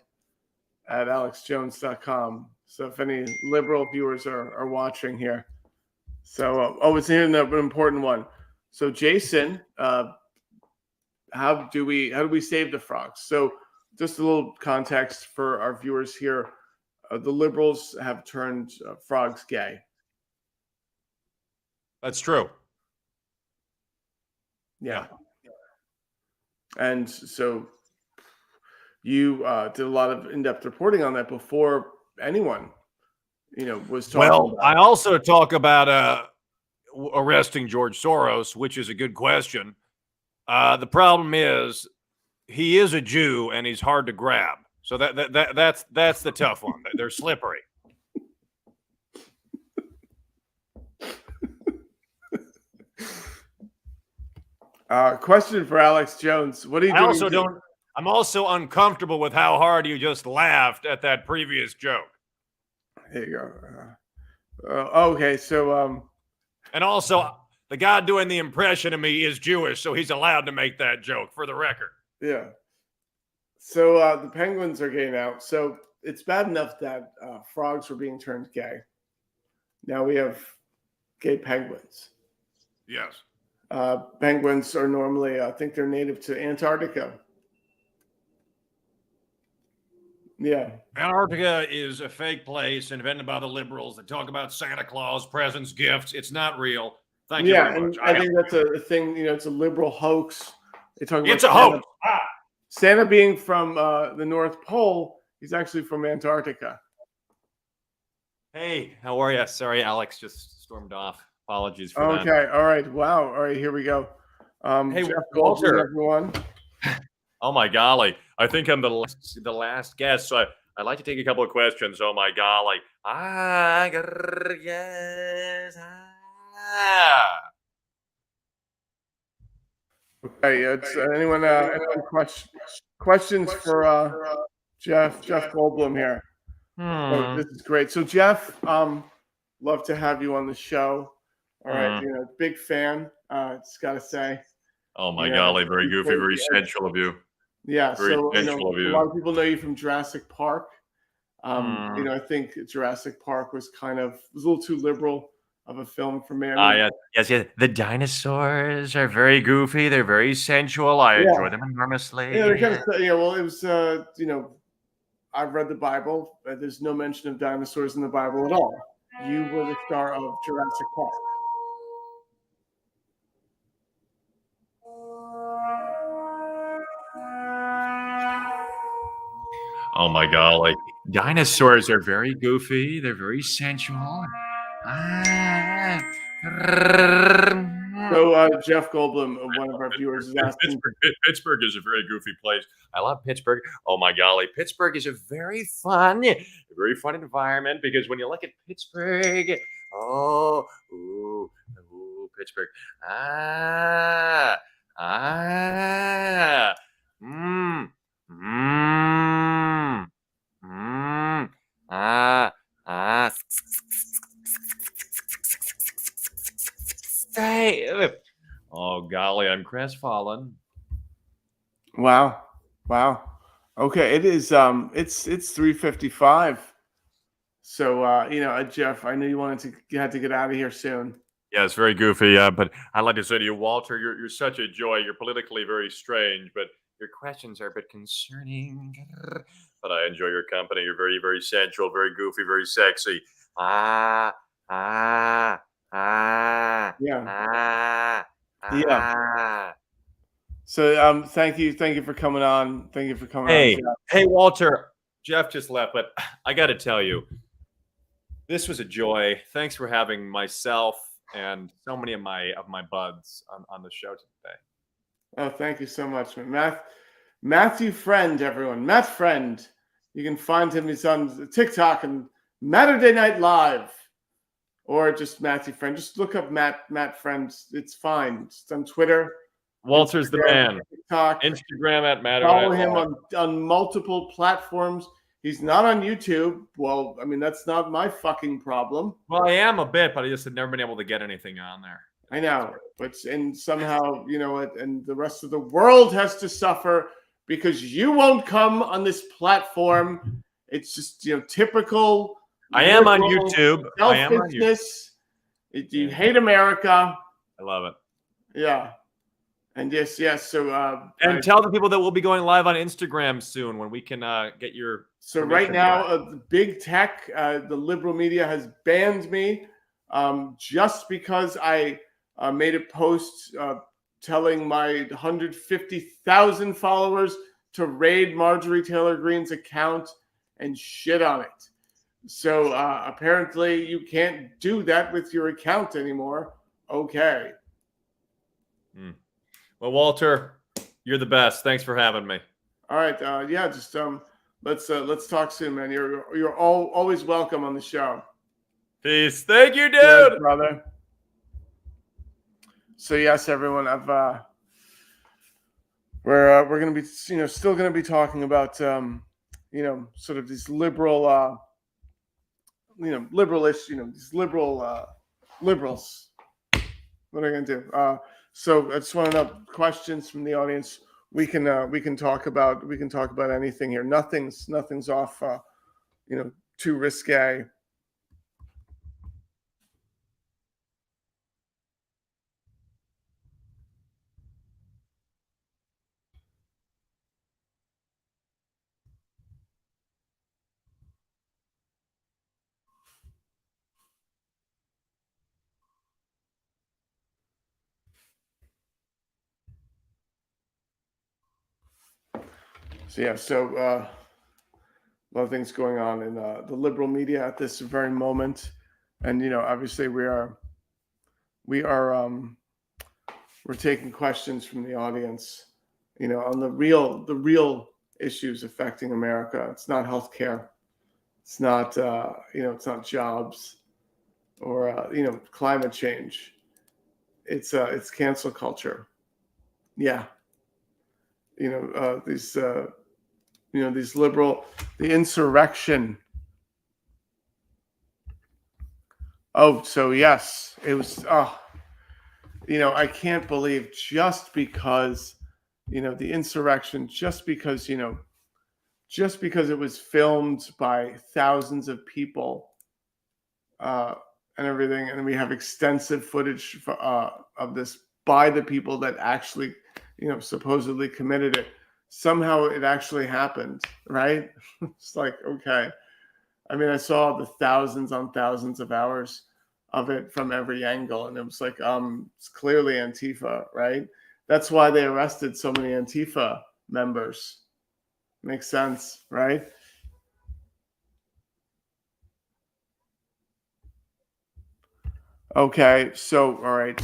at AlexJones.com. So if any liberal viewers are watching here, so it's an important one. So Jason, how do we save the frogs? So just a little context for our viewers here. The liberals have turned frogs gay. That's true. Yeah. And so you did a lot of in-depth reporting on that before anyone, was talking about I also talk about arresting George Soros, which is a good question. The problem is he is a Jew and he's hard to grab. So that's the tough one. They're slippery. Question for Alex Jones. What are you doing? I'm also uncomfortable with how hard you just laughed at that previous joke. There you go. Okay, so and also the guy doing the impression of me is Jewish, so he's allowed to make that joke, for the record. Yeah. So the penguins are gay now. So it's bad enough that frogs were being turned gay. Now we have gay penguins. Yes. Penguins are normally, I think they're native to Antarctica. Yeah. Antarctica is a fake place invented by the liberals that talk about Santa Claus, presents, gifts. It's not real. Thank you very much. I think that's a thing, it's a liberal hoax. They talk about it's a hoax. Santa being from the North Pole, he's actually from Antarctica. Hey, how are you? Sorry, Alex just stormed off. Apologies for that. Okay, all right. Wow. All right, here we go. Hey, Jeff Walter. Goldblum, everyone. Oh my golly! I think I'm the last guest, so I'd like to take a couple of questions. Oh my golly! Yes. Okay, it's anyone questions for Jeff Goldblum here? So this is great. So Jeff, love to have you on the show. All right, big fan. Just gotta say. Oh my golly! Very goofy, very sensual of you. Yeah, very so sensual of you. A lot of people know you from Jurassic Park. I think Jurassic Park was a little too liberal of a film for me. Yes. The dinosaurs are very goofy. They're very sensual. I enjoy them enormously. Yeah, they're kind of, well, it was, I've read the Bible. There's no mention of dinosaurs in the Bible at all. You were the star of Jurassic Park. Oh my golly! Dinosaurs are very goofy. They're very sensual. So Jeff Goldblum, one of our viewers, is asking. Pittsburgh is a very goofy place. I love Pittsburgh. Oh my golly, Pittsburgh is a very fun environment because when you look at Pittsburgh, Pittsburgh, Oh golly, I'm crestfallen. Wow. Okay, it is. It's 3:55. So Jeff, I knew you had to get out of here soon. Yeah, it's very goofy. But I'd like to say to you, Walter, you're such a joy. You're politically very strange, but your questions are a bit concerning. But I enjoy your company. You're very, very sensual, very goofy, very sexy. Yeah. So thank you for coming on. Thank you for coming on. Jeff. Hey, Walter. Jeff just left, but I got to tell you, this was a joy. Thanks for having myself and so many of my buds on the show today. Oh, thank you so much, man. Matthew Friend, everyone. Matt Friend. You can find him. He's on TikTok and Matterday Night Live. Or just Matthew Friend. Just look up Matt Friend. It's fine. It's on Twitter. Walter's the man. TikTok. Instagram at Matterday. Follow him on multiple platforms. He's not on YouTube. Well, I mean, that's not my fucking problem. Well, I am a bit, but I just have never been able to get anything on there. I know. And somehow, and the rest of the world has to suffer because you won't come on this platform. It's just, typical. I am on YouTube. I am on YouTube. You hate America. I love it. Yeah. And yes. So And tell the people that we'll be going live on Instagram soon when we can get your. So right permission now, back. the big tech, the liberal media has banned me just because I made a post telling my 150,000 followers to raid Marjorie Taylor Greene's account and shit on it. So apparently you can't do that with your account anymore. Okay. Well, Walter, you're the best. Thanks for having me. All right. Yeah. Just let's talk soon, man. You're always welcome on the show. Peace. Thank you, dude. Cheers, brother. So yes, everyone, we're gonna be still gonna be talking about sort of these liberal liberalish these liberals. What are you gonna do? So I just want to know questions from the audience. We can talk about anything here. Nothing's off too risque. So yeah, a lot of things going on in the liberal media at this very moment, and obviously we're taking questions from the audience, on the real issues affecting America. It's not healthcare, it's not it's not jobs or climate change. It's cancel culture. Yeah, these liberal, the insurrection. Oh, so yes, it was. I can't believe just because, the insurrection, just because it was filmed by thousands of people, and everything, and we have extensive footage of this by the people that actually, supposedly committed it. Somehow it actually happened, right? It's like, okay. I mean, I saw the thousands on thousands of hours of it from every angle, and it was like, it's clearly Antifa, right? That's why they arrested so many Antifa members. Makes sense, right? Okay, so all right,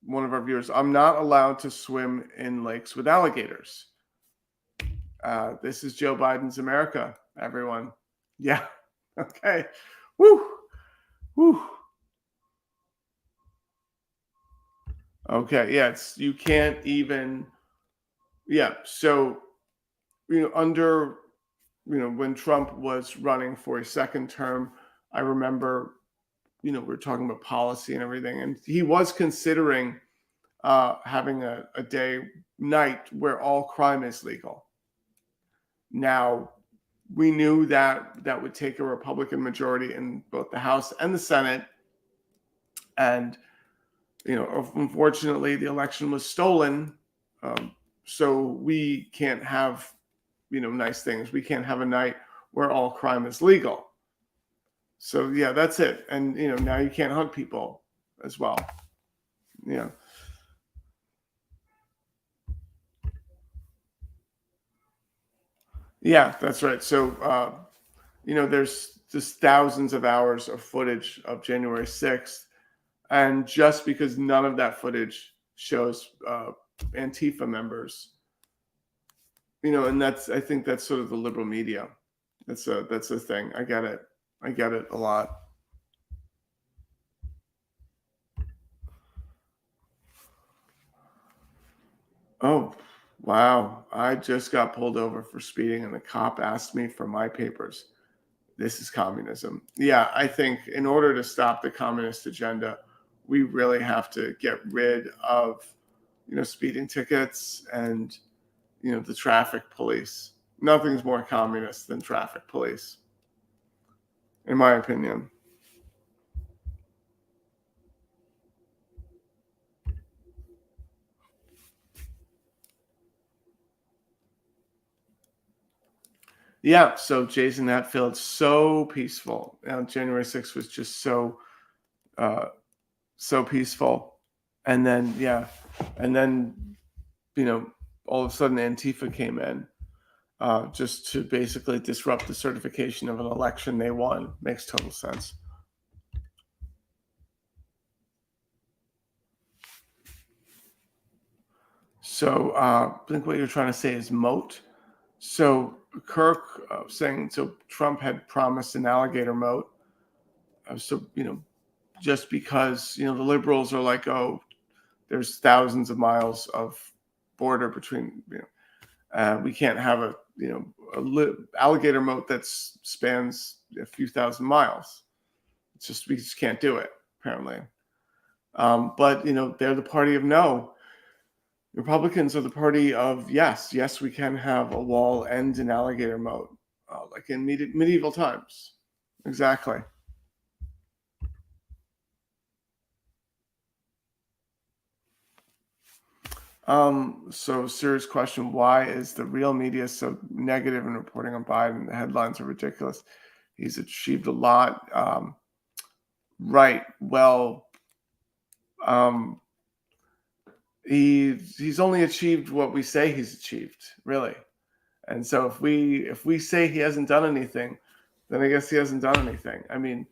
one of our viewers, I'm not allowed to swim in lakes with alligators. This is Joe Biden's America, everyone. Yeah. Okay. Woo. Woo. Okay. Yeah. You can't even. Yeah. So, under, when Trump was running for a second term, I remember, we're talking about policy and everything, and he was considering having a night where all crime is legal. Now, we knew that would take a Republican majority in both the House and the Senate. And, unfortunately, the election was stolen. So we can't have, nice things. We can't have a night where all crime is legal. So, yeah, that's it. And, now you can't hunt people as well. Yeah. Yeah, that's right. So, there's just thousands of hours of footage of January 6th. And just because none of that footage shows Antifa members, and I think that's sort of the liberal media. That's the thing. I get it a lot. Oh, wow. I just got pulled over for speeding and the cop asked me for my papers. This is communism. Yeah, I think in order to stop the communist agenda, we really have to get rid of, speeding tickets and, the traffic police. Nothing's more communist than traffic police, in my opinion. Yeah, so Jason Hatfield, so peaceful. January 6th was just so peaceful. And then all of a sudden Antifa came in just to basically disrupt the certification of an election they won. Makes total sense. So I think what you're trying to say is moat. So Kirk saying, so Trump had promised an alligator moat. Just because, the liberals are like, oh, there's thousands of miles of border between, we can't have a alligator moat that spans a few thousand miles. We just can't do it, apparently. But they're the party of no. Republicans are the party of yes. Yes, we can have a wall and an alligator moat, like in medieval times. Exactly. So serious question. Why is the real media so negative in reporting on Biden? The headlines are ridiculous. He's achieved a lot. Right. Well, he's only achieved what we say he's achieved, really. And so if we say he hasn't done anything, then I guess he hasn't done anything. I mean,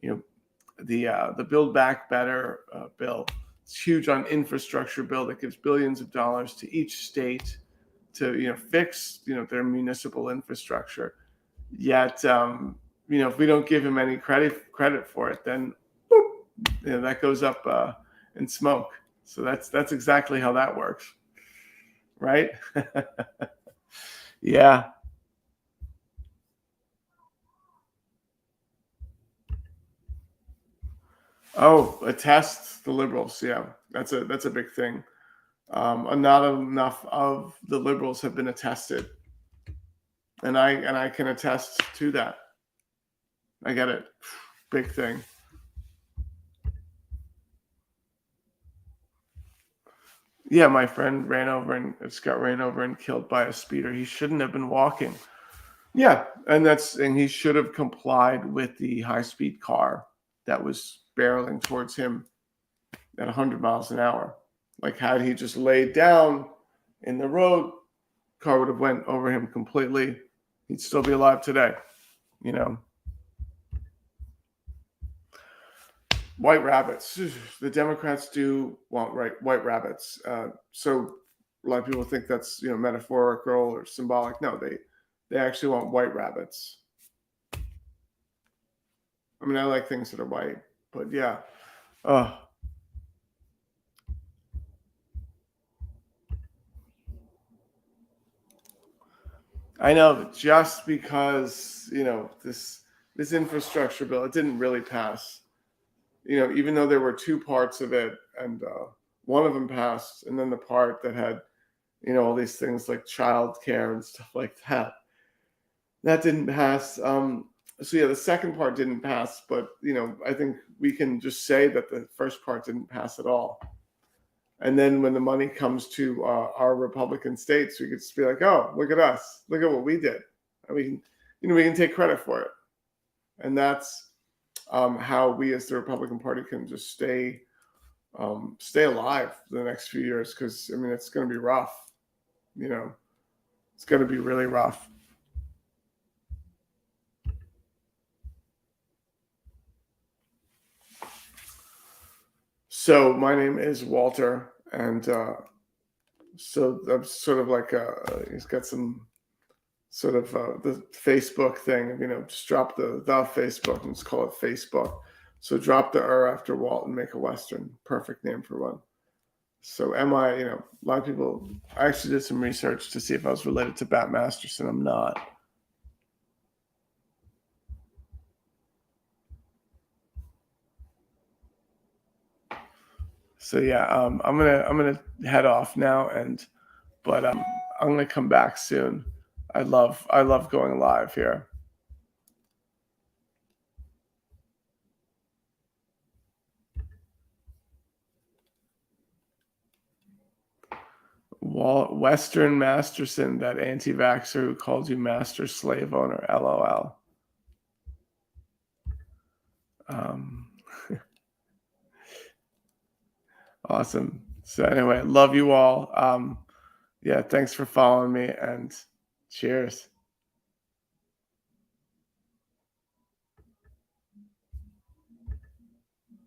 the Build Back Better bill. It's huge on infrastructure bill that gives billions of dollars to each state to fix their municipal infrastructure. Yet if we don't give him any credit for it, then boop, that goes up in smoke. So that's exactly how that works, right? Yeah. Oh, attest the liberals. Yeah, that's a big thing. Not enough of the liberals have been attested, and I can attest to that. I get it. Big thing. Yeah, my friend got ran over and killed by a speeder. He shouldn't have been walking. Yeah, and he should have complied with the high-speed car that was barreling towards him at 100 miles an hour. Like, had he just laid down in the road, car would have went over him completely. He'd still be alive today. White rabbits. The Democrats do want white rabbits. So a lot of people think that's metaphorical or symbolic. No, they actually want white rabbits. I mean, I like things that are white, but yeah. I know, just because this infrastructure bill, it didn't really pass. Even though there were two parts of it, and one of them passed, and then the part that had all these things like child care and stuff like that didn't pass. So yeah, the second part didn't pass, but I think we can just say that the first part didn't pass at all. And then when the money comes to our Republican states, we could just be like, oh, look at us. Look at what we did. I mean, we can take credit for it. And that's how we as the Republican Party can just stay alive for the next few years. Because, I mean, it's going to be rough. It's going to be really rough. So my name is Walter, and so I'm sort of like he's got some sort of the Facebook thing. Just drop the Facebook and just call it Facebook. So drop the after Walt and make a Western. Perfect name for one. So am I? A lot of people. I actually did some research to see if I was related to Bat Masterson. I'm not. So yeah, I'm gonna head off now, but I'm gonna come back soon. I love going live here. Western Masterson, that anti-vaxxer who called you master slave owner. LOL. Awesome. So anyway, love you all. Yeah, thanks for following me, and cheers.